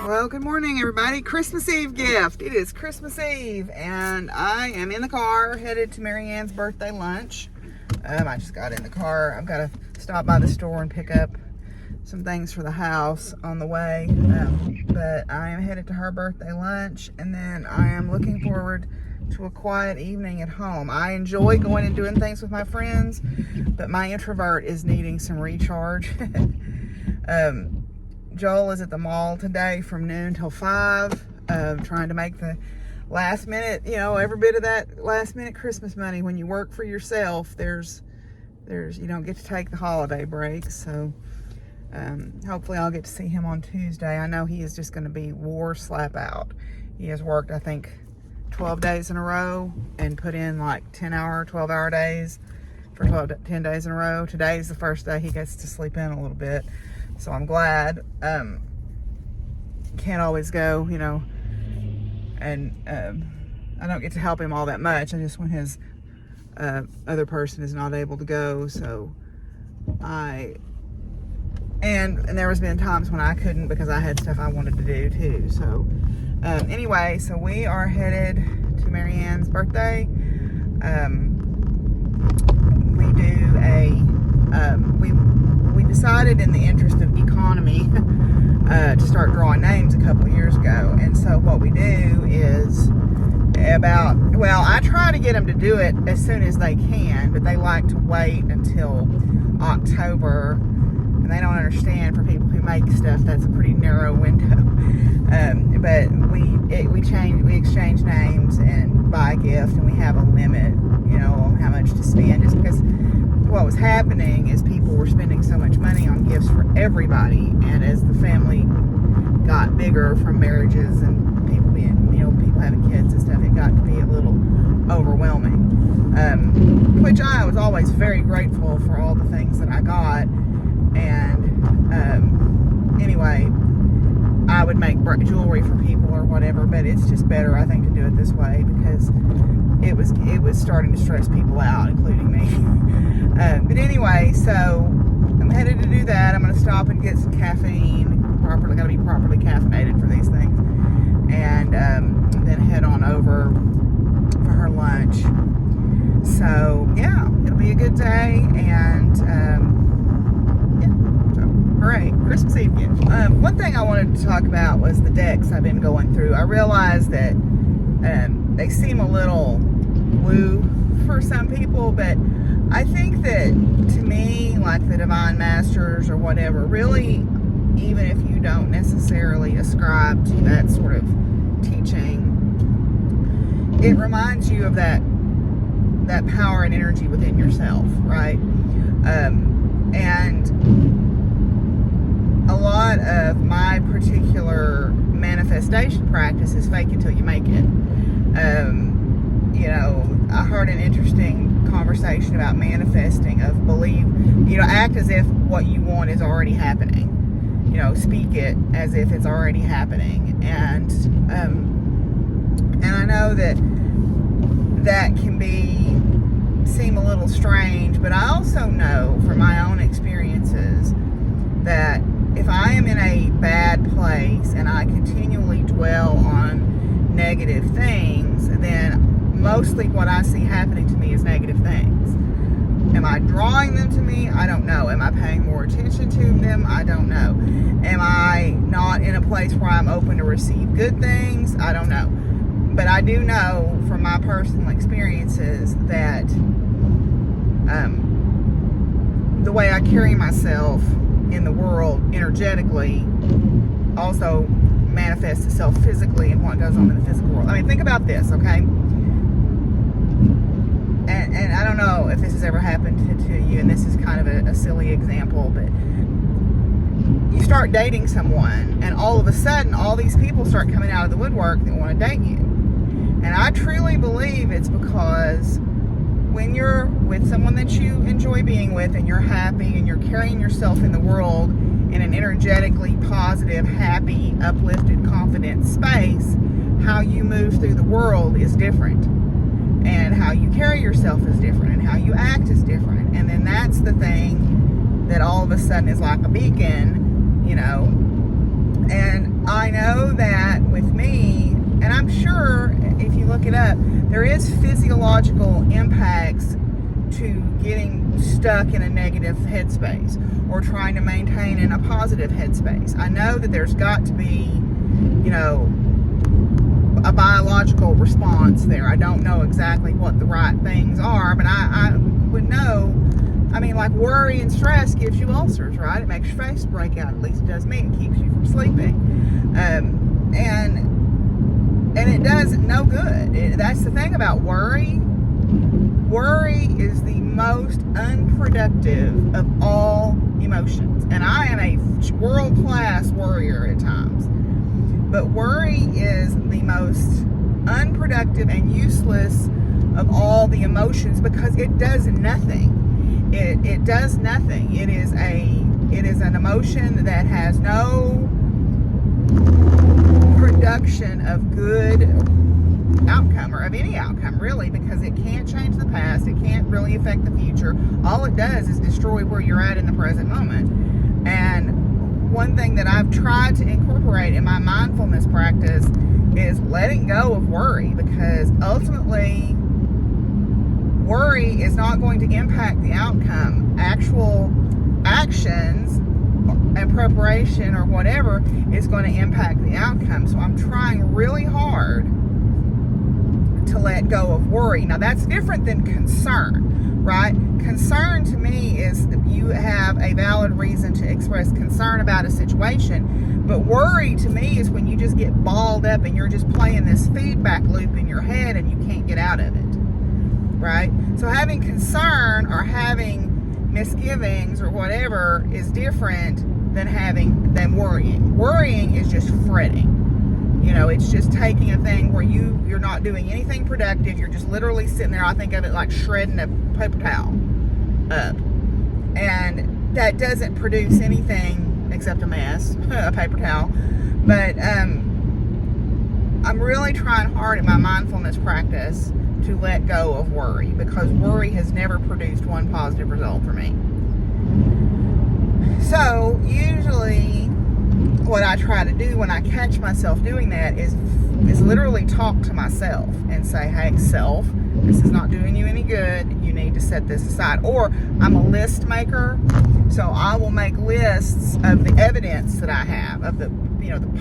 Well, good morning, everybody. Christmas Eve gift. It is Christmas Eve, and I am in the car headed to Marianne's birthday lunch. I just got in the car. I've got to stop by the store and pick up some things for the house on the way. But I am headed to her birthday lunch, and then I am looking forward to a quiet evening at home. I enjoy going and doing things with my friends, but my introvert is needing some recharge. Joel is at the mall today from noon till 5, trying to make the last minute, every bit of that last minute Christmas money. When you work for yourself, there's you don't get to take the holiday break. So hopefully I'll get to see him on Tuesday. I know he is just going to be wore slap out. He has worked, I think, 12 days in a row and put in like 12-hour days for 10 days in a row. Today's the first day he gets to sleep in a little bit. So I'm glad. Can't always go, and I don't get to help him all that much. I just when his other person is not able to go. So and there has been times when I couldn't because I had stuff I wanted to do too. So anyway, so we are headed to Marianne's birthday. We decided in the interest of economy to start drawing names a couple of years ago. And so what we do is I try to get them to do it as soon as they can, but they like to wait until October. And they don't understand, for people who make stuff, that's a pretty narrow window. But we exchange names and buy a gift, and we have a limit, on how much to spend, just because what was happening is people were spending so much money on gifts for everybody, and as the family got bigger from marriages and people people having kids and stuff, it got to be a little overwhelming. Which I was always very grateful for all the things that I got, and anyway, I would make jewelry for people or whatever, but it's just better, I think, to do it this way because it was starting to stress people out, including me. But anyway, so I'm headed to do that. I'm going to stop and get some caffeine. Got to be properly caffeinated for these things, and then head on over for her lunch. So yeah, it'll be a good day, and hooray, Christmas Eve gift. One thing I wanted to talk about was the decks I've been going through. I realized that they seem a little woo for some people, but I think that, to me, like the Divine Masters or whatever, really, even if you don't necessarily ascribe to that sort of teaching, it reminds you of that power and energy within yourself, right? And a lot of my particular manifestation practice is fake until you make it. I heard an interesting conversation about manifesting, of believe, act as if what you want is already happening. Speak it as if it's already happening. And I know that can seem a little strange, but I also know from my own experiences that if I am in a bad place and I continually dwell on negative things, then mostly what I see happening to me is negative things. Am I drawing them to me? I don't know. Am I paying more attention to them? I don't know. Am I not in a place where I'm open to receive good things? I don't know. But I do know from my personal experiences that the way I carry myself in the world energetically also manifests itself physically in what goes on in the physical world. I mean, think about this, okay? And I don't know if this has ever happened to you, and this is kind of a silly example, but you start dating someone, and all of a sudden, all these people start coming out of the woodwork that want to date you. And I truly believe it's because when you're with someone that you enjoy being with, and you're happy, and you're carrying yourself in the world in an energetically positive, happy, uplifted, confident space, how you move through the world is different. And how you carry yourself is different, and how you act is different. And then that's the thing that all of a sudden is like a beacon, And I know that with me, and I'm sure if you look it up, there is physiological impacts to getting stuck in a negative headspace or trying to maintain in a positive headspace. I know that there's got to be, a biological response there. I don't know exactly what the right things are, but I would know. I mean, like worry and stress gives you ulcers, right? It makes your face break out. At least it does me. It keeps you from sleeping. And it does no good. That's the thing about worry. Worry is the most unproductive of all emotions. And I am a world-class worrier at times. But worry is the most unproductive and useless of all the emotions because it does nothing. It does nothing. It is an emotion that has no production of good outcome or of any outcome really, because it can't change the past. It can't really affect the future. All it does is destroy where you're at in the present moment. And one thing that I've tried to incorporate in my mindfulness practice is letting go of worry, because ultimately worry is not going to impact the outcome. Actual actions and preparation or whatever is going to impact the outcome. So I'm trying really hard to let go of worry. Now that's different than concern, right? Concern to me is you have a valid reason to express concern about a situation, but worry to me is when you just get balled up and you're just playing this feedback loop in your head and you can't get out of it, right? So having concern or having misgivings or whatever is different than worrying. Worrying is just fretting. It's just taking a thing where you're not doing anything productive. You're just literally sitting there. I think of it like shredding a paper towel up. And that doesn't produce anything except a mess, a paper towel. But I'm really trying hard in my mindfulness practice to let go of worry, because worry has never produced one positive result for me. So usually what I try to do when I catch myself doing that is literally talk to myself and say, hey, self, this is not doing you any good. You need to set this aside. Or I'm a list maker, so I will make lists of the evidence that I have, of the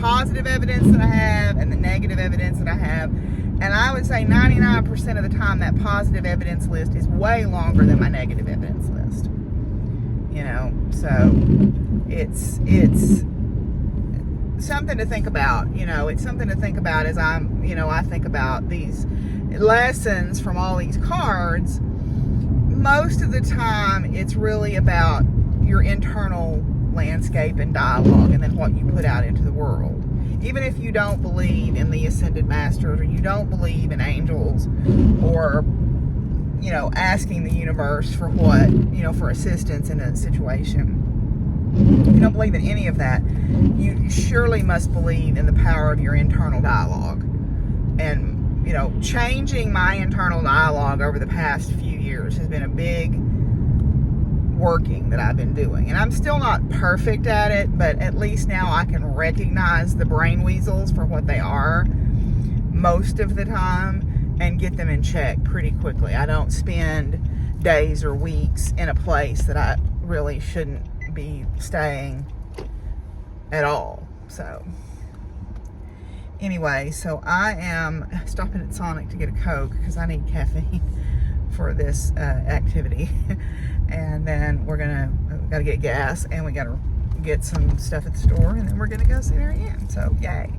positive evidence that I have and the negative evidence that I have. And I would say 99% of the time that positive evidence list is way longer than my negative evidence list. So it's something to think about. It's something to think about as I think about these lessons from all these cards. Most of the time it's really about your internal landscape and dialogue and then what you put out into the world. Even if you don't believe in the ascended masters, or you don't believe in angels, or asking the universe for for assistance in a situation, if you don't believe in any of that, you surely must believe in the power of your internal dialogue. And changing my internal dialogue over the past few years has been a big working that I've been doing. And I'm still not perfect at it, but at least now I can recognize the brain weasels for what they are most of the time and get them in check pretty quickly. I don't spend days or weeks in a place that I really shouldn't be staying at all. So anyway, so I am stopping at Sonic to get a Coke because I need caffeine for this activity. And then gotta get gas, and we gotta get some stuff at the store, and then we're gonna go see Mary Ann. So yay.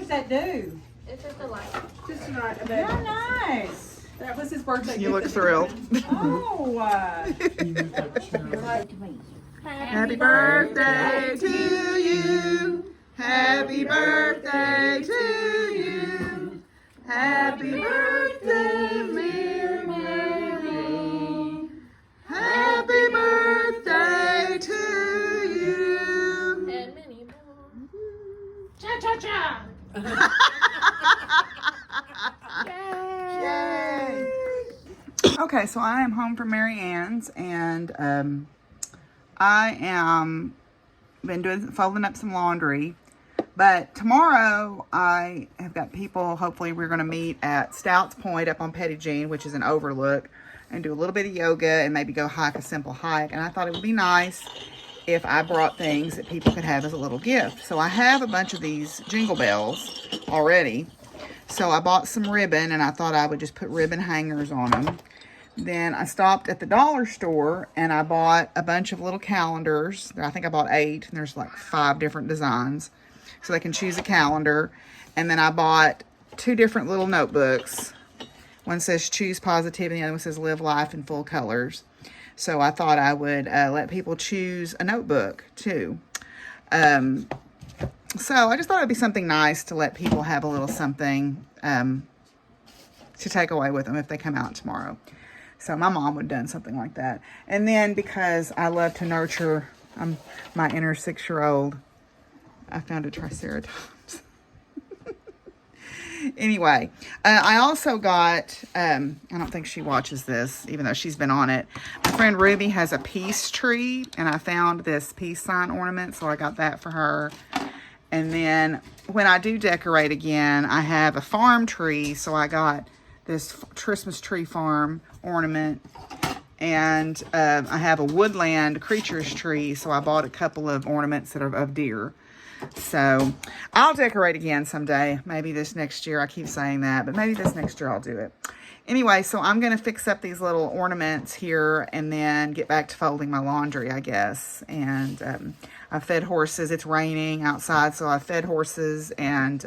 does that do? It's just a light. Just not a nice. That was his birthday. You look thrilled. Oh. Happy birthday to you. Happy birthday to you. Happy birthday, dear Mary. Happy birthday to you. And many more. Cha-cha-cha. Yay. Okay, so I am home from Mary Ann's, and I am folding up some laundry. But tomorrow I have got people, hopefully we're going to meet at Stouts Point up on Petty Jean, which is an overlook, and do a little bit of yoga and maybe go hike a simple hike. And I thought it would be nice if I brought things that people could have as a little gift. So I have a bunch of these jingle bells already. So I bought some ribbon, and I thought I would just put ribbon hangers on them. Then I stopped at the dollar store and I bought a bunch of little calendars. I think I bought 8, and there's like 5 different designs. So they can choose a calendar. And then I bought 2 different little notebooks. One says Choose Positivity, and the other one says Live Life in Full Colors. So I thought I would let people choose a notebook too. So I just thought it'd be something nice to let people have a little something to take away with them if they come out tomorrow. So my mom would have done something like that. And then because I love to nurture my inner 6-year-old, I found a Triceratops. Anyway, I also got, I don't think she watches this, even though she's been on it. My friend Ruby has a peace tree, and I found this peace sign ornament, so I got that for her. And then when I do decorate again, I have a farm tree, so I got this Christmas tree farm ornament. And I have a woodland creatures tree, so I bought a couple of ornaments that are of deer. So I'll decorate again someday. Maybe this next year. I keep saying that, but maybe this next year I'll do it. Anyway, so I'm going to fix up these little ornaments here and then get back to folding my laundry, I guess. And I fed horses. It's raining outside, so I fed horses and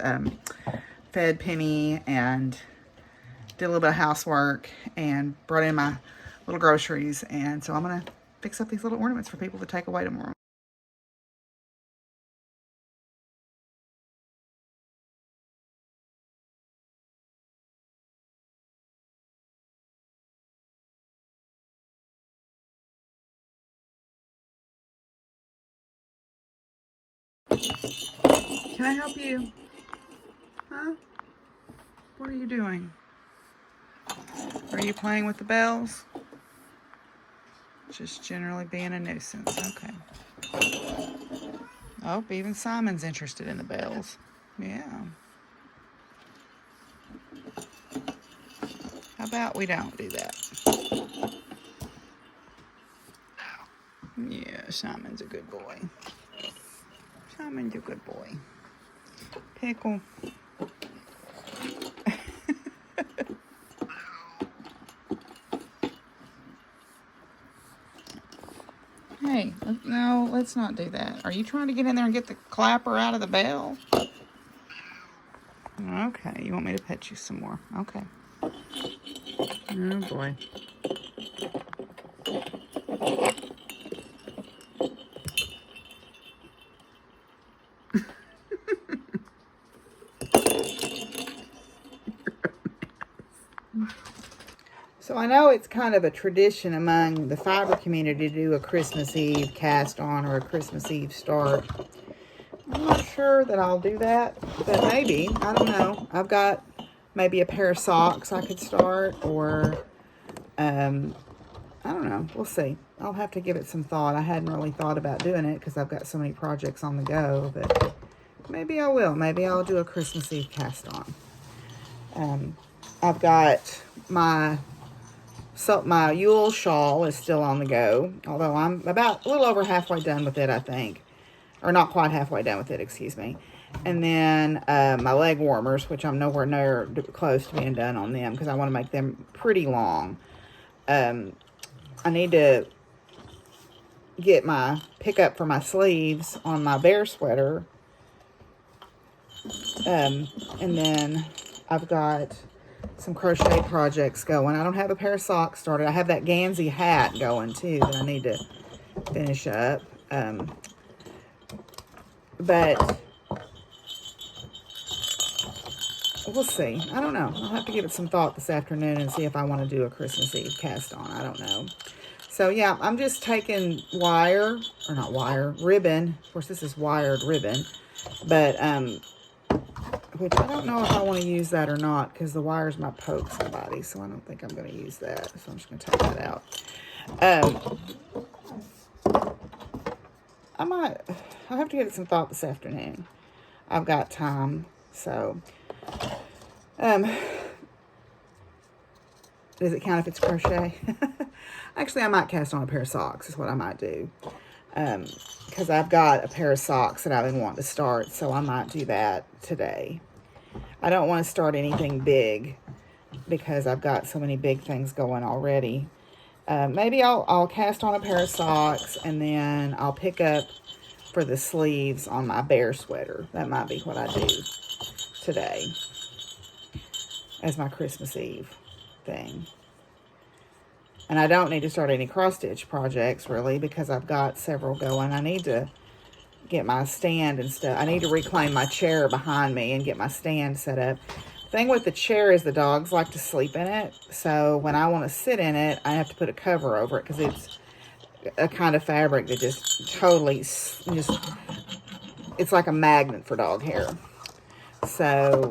fed Penny and did a little bit of housework and brought in my little groceries. And so I'm going to fix up these little ornaments for people to take away tomorrow. Can I help you? Huh? What are you doing? Are you playing with the bells? Just generally being a nuisance. Okay. Oh, even Simon's interested in the bells. Yeah. How about we don't do that? Yeah, Simon's a good boy. Simon's a good boy. Pickle. Hey, no, let's not do that. Are you trying to get in there and get the clapper out of the bell? Okay, you want me to pet you some more? Okay. Oh, boy. So I know it's kind of a tradition among the fiber community to do a Christmas Eve cast on or a Christmas Eve start. I'm not sure that I'll do that, but maybe. I don't know. I've got maybe a pair of socks I could start, or I don't know. We'll see. I'll have to give it some thought. I hadn't really thought about doing it because I've got so many projects on the go, but maybe I will. Maybe I'll do a Christmas Eve cast on. I've got my Yule shawl is still on the go, although I'm about a little over halfway done with it, I think. Or not quite halfway done with it, excuse me. And then my leg warmers, which I'm nowhere near close to being done on them because I want to make them pretty long. I need to pick up for my sleeves on my bear sweater. And then I've got some crochet projects going. I don't have a pair of socks started. I have that Gansey hat going too that I need to finish up. But we'll see. I don't know. I'll have to give it some thought this afternoon and see if I want to do a Christmas Eve cast on. I don't know. So yeah, I'm just taking ribbon. Of course, this is wired ribbon, but which I don't know if I want to use that or not because the wires might poke somebody. So I don't think I'm going to use that. So I'm just going to take that out. I'll have to give it some thought this afternoon. I've got time. So, does it count if it's crochet? Actually, I might cast on a pair of socks is what I might do. Because I've got a pair of socks that I've been wanting to start, so I might do that today. I don't want to start anything big because I've got so many big things going already. Maybe I'll cast on a pair of socks and then I'll pick up for the sleeves on my bear sweater. That might be what I do today as my Christmas Eve thing. And I don't need to start any cross-stitch projects, really, because I've got several going. I need to get my stand and stuff. I need to reclaim my chair behind me and get my stand set up. The thing with the chair is the dogs like to sleep in it. So when I want to sit in it, I have to put a cover over it because it's a kind of fabric that just totally, it's like a magnet for dog hair. So,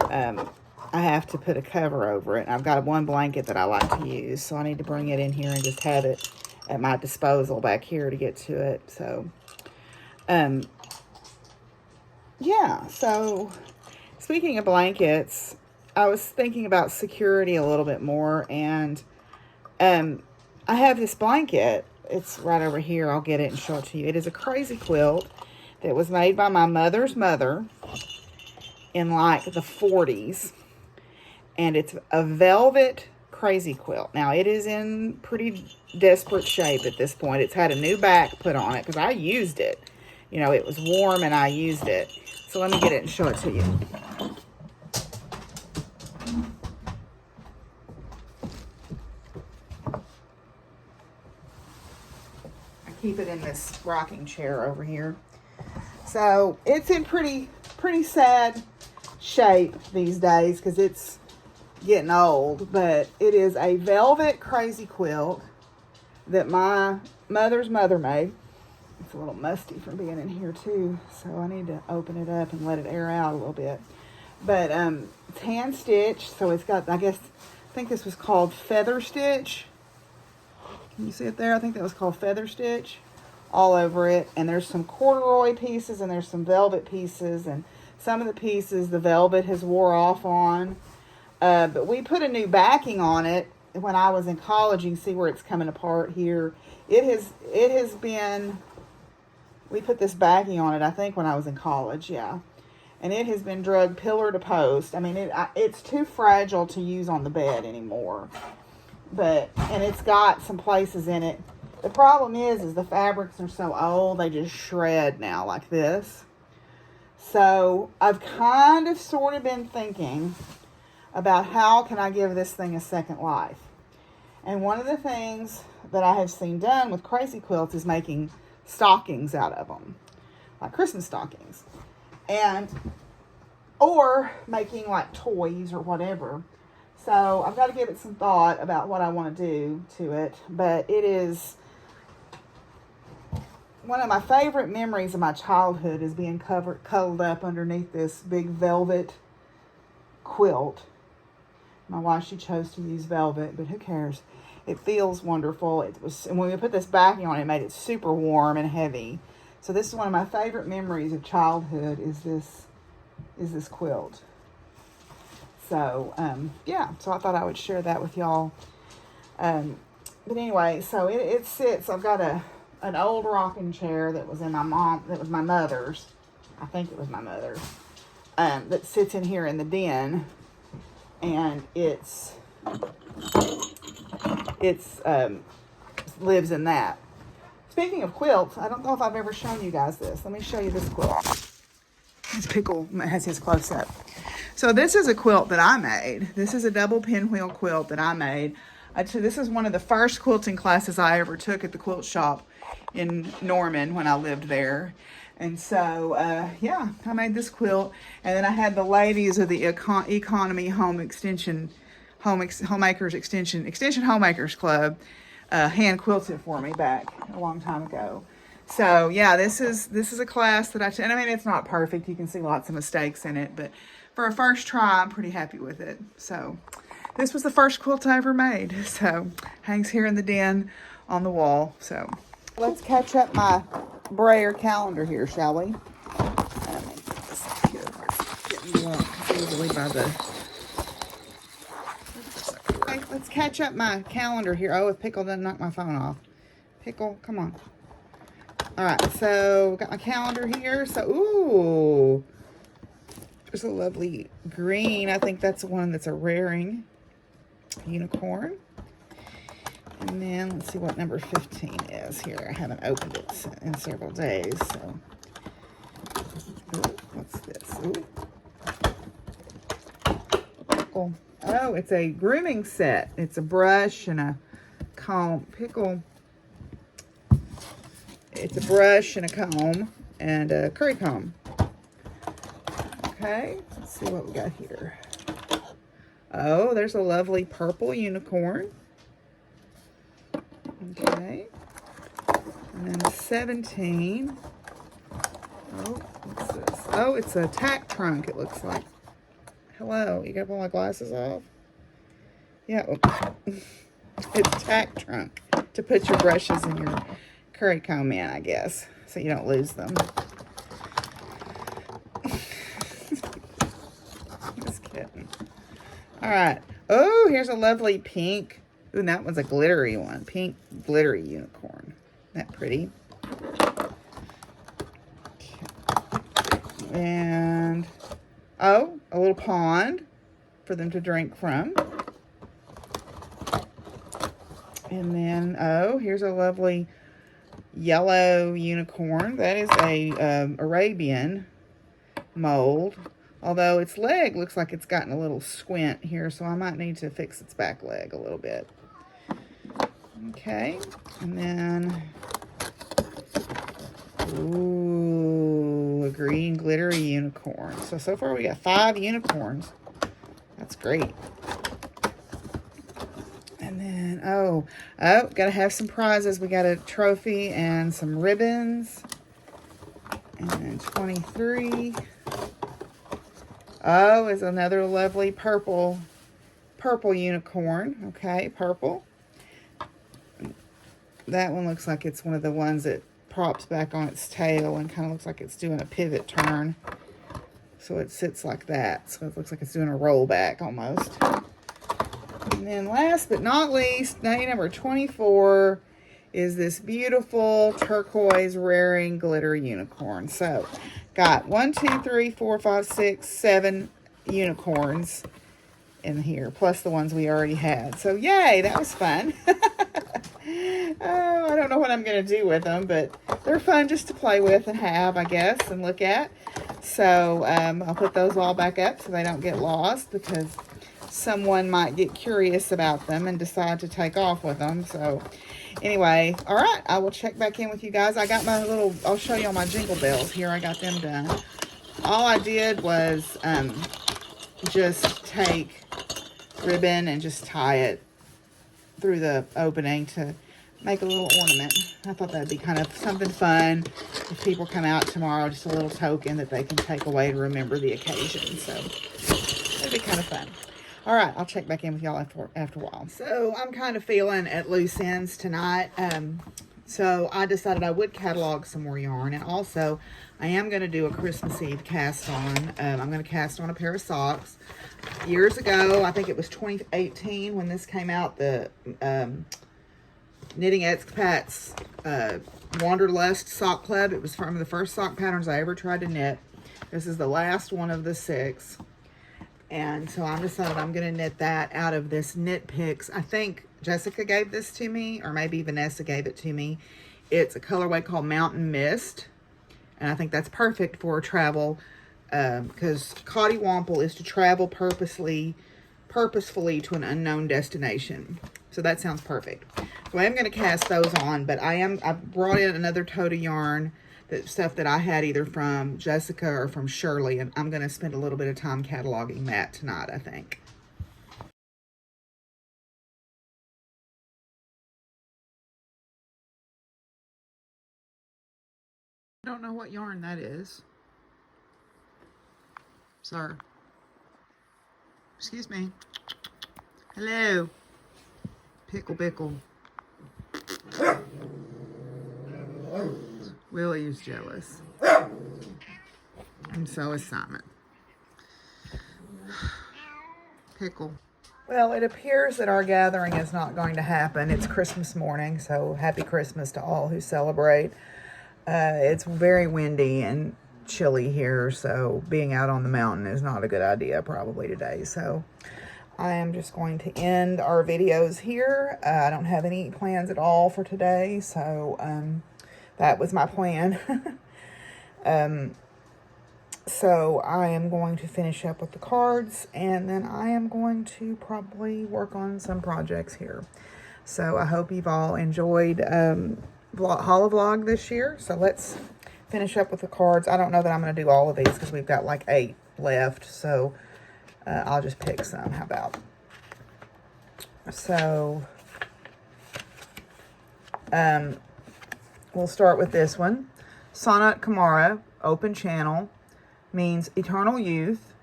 I have to put a cover over it. I've got one blanket that I like to use, so I need to bring it in here and just have it at my disposal back here to get to it. So, yeah. So, speaking of blankets, I was thinking about security a little bit more, and I have this blanket. It's right over here. I'll get it and show it to you. It is a crazy quilt that was made by my mother's mother in like the 40s. And it's a velvet crazy quilt. Now, it is in pretty desperate shape at this point. It's had a new back put on it because I used it. You know, it was warm and I used it. So let me get it and show it to you. I keep it in this rocking chair over here. So it's in pretty sad shape these days because it's getting old, but it is a velvet crazy quilt that my mother's mother made. It's a little musty from being in here too, so I need to open it up and let it air out a little bit. But it's hand stitched, so it's got, I think this was called feather stitch. Can you see it there? I think that was called feather stitch all over it. And there's some corduroy pieces and there's some velvet pieces, and some of the pieces the velvet has wore off on. But we put a new backing on it when I was in college. You can see where it's coming apart here. It has been, we put this backing on it, I think, when I was in college, yeah. And it has been drugged pillar to post. I mean, it's too fragile to use on the bed anymore. And it's got some places in it. The problem is the fabrics are so old, they just shred now like this. So I've kind of sort of been thinking about how can I give this thing a second life. And one of the things that I have seen done with crazy quilts is making stockings out of them, like Christmas stockings, or making like toys or whatever. So I've got to give it some thought about what I want to do to it, but it is one of my favorite memories of my childhood is being cuddled up underneath this big velvet quilt. My wife, she chose to use velvet, but who cares? It feels wonderful. And when we put this backing on it, made it super warm and heavy. So this is one of my favorite memories of childhood is this quilt. So, yeah. So I thought I would share that with y'all. But anyway, so it sits. I've got an old rocking chair that was my mother's. I think it was my mother's. That sits in here in the den. And it's lives in that. Speaking of quilts, I don't know if I've ever shown you guys this. Let me show you this quilt. His Pickle has his close up. So this is a quilt that I made. This is a double pinwheel quilt that I made. This is one of the first quilting classes I ever took at the quilt shop in Norman when I lived there. And so, yeah, I made this quilt. And then I had the ladies of the Economy Home Extension, Homemakers Extension Homemakers Club hand quilted for me back a long time ago. So yeah, this is a class that and I mean, it's not perfect. You can see lots of mistakes in it, but for a first try, I'm pretty happy with it. So this was the first quilt I ever made. So hangs here in the den on the wall. So let's catch up my brayer calendar here, shall we? Let me get this up here where it's getting long. It's usually by the... Okay, let's catch up my calendar here. Oh, if Pickle doesn't knock my phone off. Pickle, come on. All right, so got my calendar here. So, ooh, there's a lovely green. I think that's one that's a raring unicorn. And then let's see what number 15 is here. I haven't opened it in several days. So, ooh, what's this? Ooh. Pickle. Oh, it's a grooming set. It's a brush and a comb. Pickle. It's a brush and a comb and a curry comb. Okay, let's see what we got here. Oh, there's a lovely purple unicorn. Okay. And then 17. Oh, what's this? Oh, it's a tack trunk, it looks like. Hello, you gotta pull my glasses off? Yeah, it's a tack trunk to put your brushes in your curry comb in, I guess, so you don't lose them. Just kidding. All right. Oh, here's a lovely pink. Ooh, and that one's a glittery one. Pink glittery unicorn. Isn't that pretty? And, oh, a little pond for them to drink from. And then, oh, here's a lovely yellow unicorn. That is a Arabian mold, although its leg looks like it's gotten a little squint here, so I might need to fix its back leg a little bit. Okay, and then, ooh, a green glittery unicorn. So far we got 5 unicorns. That's great. And then, oh, gotta have some prizes. We got a trophy and some ribbons. And then 23. Oh, is another lovely purple unicorn. Okay, purple. That one looks like it's one of the ones that props back on its tail and kind of looks like it's doing a pivot turn. So it sits like that. So it looks like it's doing a rollback almost. And then last but not least, number 24 is this beautiful turquoise raring glitter unicorn. So got 1, 2, 3, 4, 5, 6, 7 unicorns in here, plus the ones we already had. So yay, that was fun. Oh, I don't know what I'm going to do with them, but they're fun just to play with and have, I guess, and look at. So I'll put those all back up so they don't get lost, because someone might get curious about them and decide to take off with them. So anyway, all right, I will check back in with you guys. I got my little, I'll show you all my jingle bells here. I got them done. All I did was just take ribbon and just tie it through the opening to make a little ornament. I thought that'd be kind of something fun if people come out tomorrow, just a little token that they can take away to remember the occasion. So it'd be kind of fun. All right, I'll check back in with y'all after a while. So I'm kind of feeling at loose ends tonight. So I decided I would catalog some more yarn. And also, I am going to do a Christmas Eve cast on. I'm going to cast on a pair of socks. Years ago, I think it was 2018 when this came out, the Knitting Expats Wanderlust Sock Club. It was from the first sock patterns I ever tried to knit. This is the last one of the 6. And so I decided I'm going to knit that out of this Knit Picks. I think Jessica gave this to me, or maybe Vanessa gave it to me. It's a colorway called Mountain Mist. And I think that's perfect for travel because Cottywomple is to travel purposefully to an unknown destination. So that sounds perfect. So I am going to cast those on, but I brought in another tote of yarn, stuff that I had either from Jessica or from Shirley, and I'm going to spend a little bit of time cataloging that tonight, I think. I don't know what yarn that is. Sir. Excuse me. Hello. Pickle Bickle. Willie is jealous. And so is Simon. Pickle. Well, it appears that our gathering is not going to happen. It's Christmas morning, so happy Christmas to all who celebrate. It's very windy and chilly here, so being out on the mountain is not a good idea probably today. So I am just going to end our videos here. I don't have any plans at all for today, so that was my plan. So I am going to finish up with the cards, and then I am going to probably work on some projects here. So I hope you've all enjoyed Holivlog this year. So let's finish up with the cards. I don't know that I'm going to do all of these because we've got like 8 left. So I'll just pick some. How about? So we'll start with this one. Sanat Kumara, open channel, means eternal youth,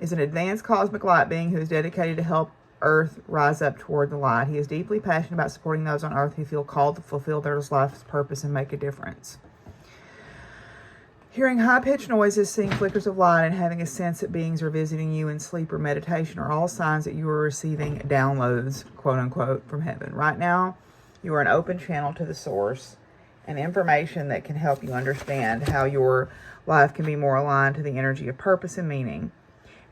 is an advanced cosmic light being who is dedicated to help Earth rise up toward the light. He is deeply passionate about supporting those on Earth who feel called to fulfill their life's purpose and make a difference. Hearing high-pitched noises, seeing flickers of light, and having a sense that beings are visiting you in sleep or meditation are all signs that you are receiving downloads, quote-unquote, from heaven. Right now, you are an open channel to the source and information that can help you understand how your life can be more aligned to the energy of purpose and meaning.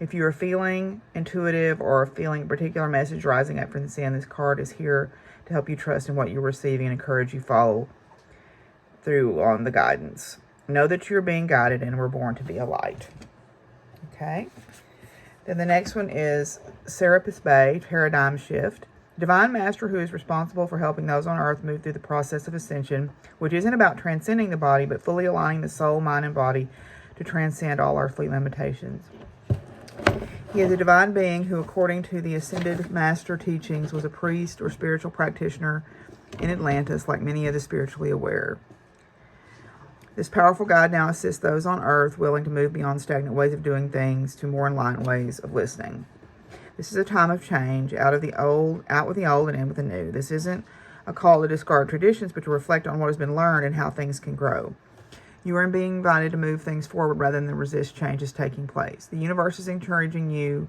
If you are feeling intuitive or feeling a particular message rising up from the sand, this card is here to help you trust in what you're receiving and encourage you follow through on the guidance. Know that you're being guided and were born to be a light. Okay. Then the next one is Serapis Bay, Paradigm Shift. Divine Master who is responsible for helping those on Earth move through the process of ascension, which isn't about transcending the body, but fully aligning the soul, mind, and body to transcend all earthly limitations. He is a divine being who, according to the Ascended Master teachings, was a priest or spiritual practitioner in Atlantis, like many of the spiritually aware. This powerful guide now assists those on Earth willing to move beyond stagnant ways of doing things to more enlightened ways of listening. This is a time of change, out with the old and in with the new. This isn't a call to discard traditions, but to reflect on what has been learned and how things can grow. You are being invited to move things forward rather than resist changes taking place. The universe is encouraging you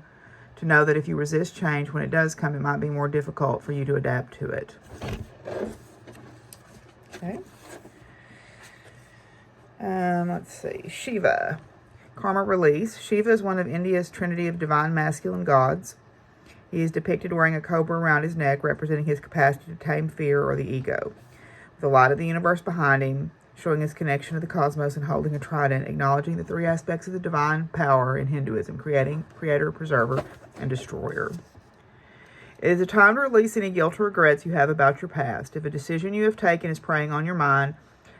to know that if you resist change, when it does come, it might be more difficult for you to adapt to it. Okay. Let's see. Shiva. Karma Release. Shiva is one of India's trinity of divine masculine gods. He is depicted wearing a cobra around his neck, representing his capacity to tame fear or the ego. With the light of the universe behind him, showing his connection to the cosmos and holding a trident, acknowledging the 3 aspects of the divine power in Hinduism: creator, preserver, and destroyer. It is a time to release any guilt or regrets you have about your past. If a decision you have taken is preying on your mind,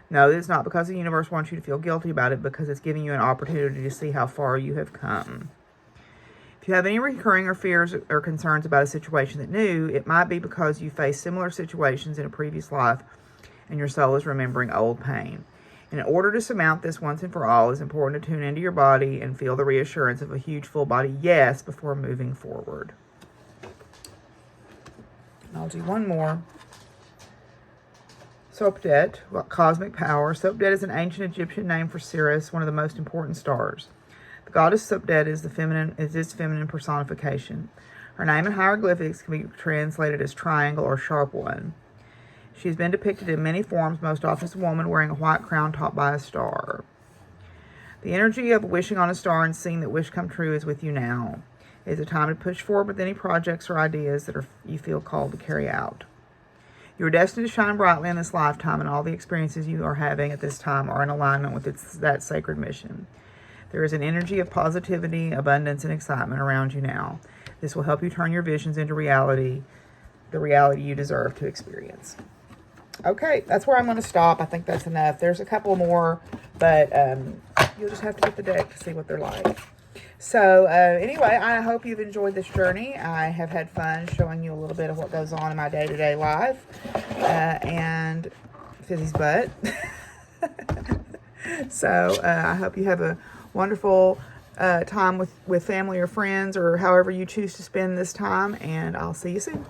know that it's not because the universe wants you to feel guilty about it, because it's giving you an opportunity to see how far you have come. If you have any recurring or fears or concerns about a situation that new, it might be because you faced similar situations in a previous life and your soul is remembering old pain. In order to surmount this once and for all, it's important to tune into your body and feel the reassurance of a huge full body yes before moving forward. I'll do one more. Sopdet, cosmic power. Sopdet is an ancient Egyptian name for Sirius, one of the most important stars. The goddess Sopdet is its feminine personification. Her name in hieroglyphics can be translated as triangle or sharp one. She has been depicted in many forms, most often as a woman wearing a white crown topped by a star. The energy of wishing on a star and seeing that wish come true is with you now. It is a time to push forward with any projects or ideas that you feel called to carry out. You are destined to shine brightly in this lifetime, and all the experiences you are having at this time are in alignment with that sacred mission. There is an energy of positivity, abundance, and excitement around you now. This will help you turn your visions into reality, the reality you deserve to experience. Okay, that's where I'm going to stop. I think that's enough. There's a couple more, but you'll just have to get the deck to see what they're like. So anyway, I hope you've enjoyed this journey. I have had fun showing you a little bit of what goes on in my day-to-day life and Fizzy's butt. So I hope you have a wonderful time with family or friends or however you choose to spend this time, and I'll see you soon.